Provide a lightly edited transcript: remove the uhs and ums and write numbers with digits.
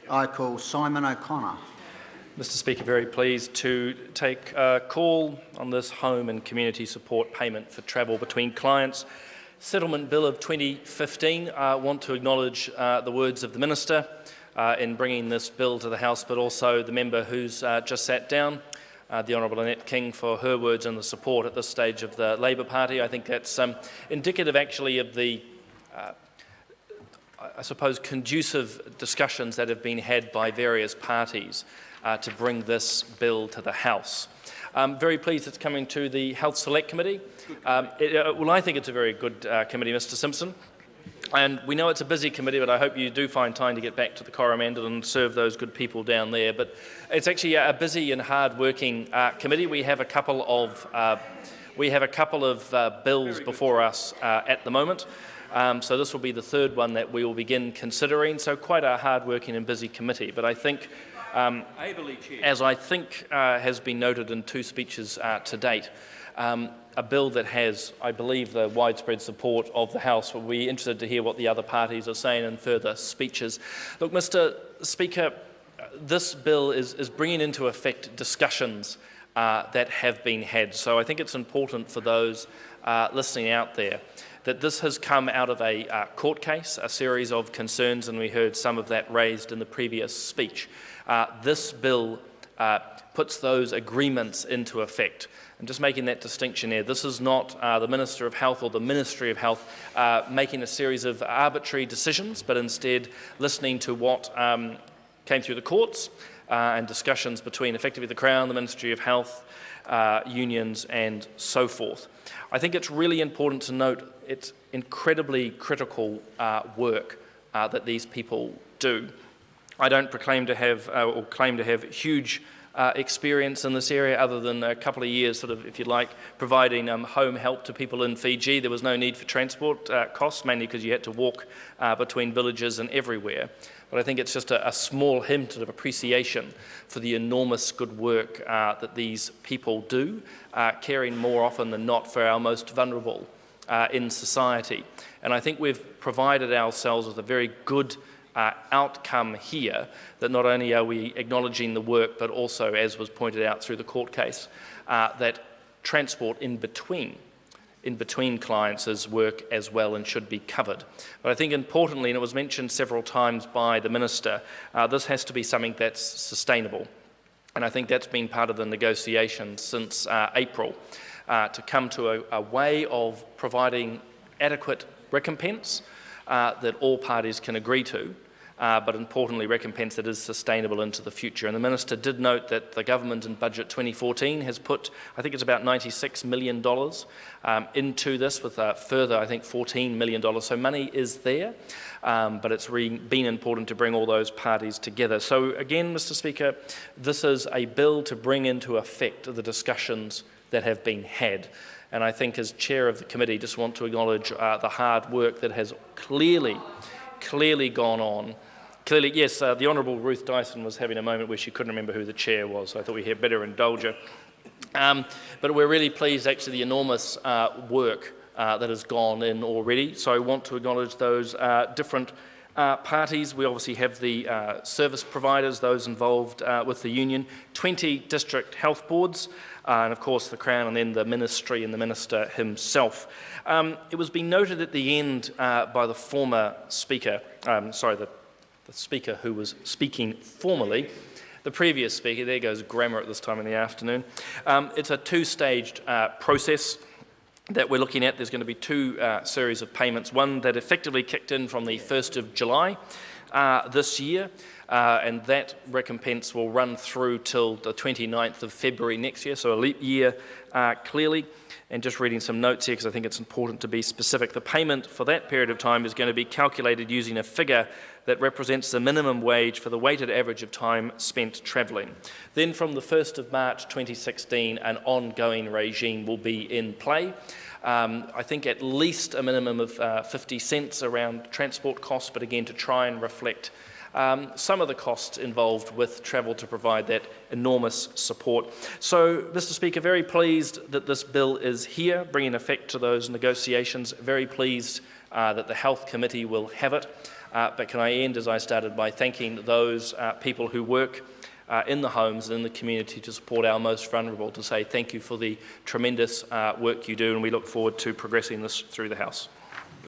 I call Simon O'Connor. Mr Speaker, very pleased to take a call on this home and community support payment for travel between clients. Settlement Bill of 2015. I want to acknowledge the words of the Minister in bringing this bill to the House, but also the member who's just sat down, the Honourable Annette King, for her words and the support at this stage of the Labour Party. I think that's indicative actually of the I suppose, conducive discussions that have been had by various parties to bring this bill to the House. I'm very pleased it's coming to the Health Select Committee. Well, I think it's a very good committee, Mr Simpson. And we know it's a busy committee, but I hope you do find time to get back to the Coromandel and serve those good people down there. But it's actually a busy and hard-working committee. We have a couple of bills before us at the moment. So this will be the third one that we will begin considering. So quite a hard-working and busy committee. But I think, as I think has been noted in two speeches to date, a bill that has, I believe, the widespread support of the House. We'll be interested to hear what the other parties are saying in further speeches. Look, Mr Speaker, this bill is bringing into effect discussions that have been had. So I think it's important for those listening out there that this has come out of a court case, a series of concerns, and we heard some of that raised in the previous speech. This bill puts those agreements into effect. And just making that distinction here, this is not the Minister of Health or the Ministry of Health making a series of arbitrary decisions, but instead listening to what came through the courts and discussions between effectively the Crown, the Ministry of Health, unions and so forth. I think it's really important to note it's incredibly critical work that these people do. I don't proclaim to have or claim to have huge experience in this area other than a couple of years, sort of, if you like, providing home help to people in Fiji. There was no need for transport costs, mainly because you had to walk between villages and everywhere. But I think it's just a small hint of appreciation for the enormous good work that these people do, caring more often than not for our most vulnerable in society. And I think we've provided ourselves with a very good outcome here, that not only are we acknowledging the work, but also, as was pointed out through the court case, that transport in between clients is work as well and should be covered. But I think importantly, and it was mentioned several times by the Minister, this has to be something that's sustainable. And I think that's been part of the negotiations since April, to come to a way of providing adequate recompense that all parties can agree to, but importantly recompense that is sustainable into the future. And the Minister did note that the government in Budget 2014 has put, I think it's about $96 million into this, with a further, I think, $14 million. So money is there, but it's been important to bring all those parties together. So again, Mr Speaker, this is a bill to bring into effect the discussions that have been had. And I think, as chair of the committee, just want to acknowledge the hard work that has clearly gone on. Clearly, yes, the Honourable Ruth Dyson was having a moment where she couldn't remember who the chair was, so I thought we had better indulge her. But we're really pleased, actually, the enormous work that has gone in already. So I want to acknowledge those different parties. We obviously have the service providers, those involved with the union, 20 district health boards, and of course the Crown, and then the Ministry and the Minister himself. It was being noted at the end by the former Speaker, the Speaker who was speaking formally, the previous Speaker, there goes grammar at this time in the afternoon. It's a two-staged process that we're looking at. There's going to be two series of payments, one that effectively kicked in from the 1st of July this year, and that recompense will run through till the 29th of February next year, so a leap year clearly. And just reading some notes here, because I think it's important to be specific. The payment for that period of time is going to be calculated using a figure that represents the minimum wage for the weighted average of time spent travelling. Then from the 1st of March 2016, an ongoing regime will be in play. I think at least a minimum of 50 cents around transport costs, but again to try and reflect some of the costs involved with travel to provide that enormous support. So, Mr Speaker, very pleased that this bill is here, bringing effect to those negotiations. Very pleased that the Health Committee will have it. but can I end as I started by thanking those people who work in the homes and in the community to support our most vulnerable, to say thank you for the tremendous work you do, and we look forward to progressing this through the House.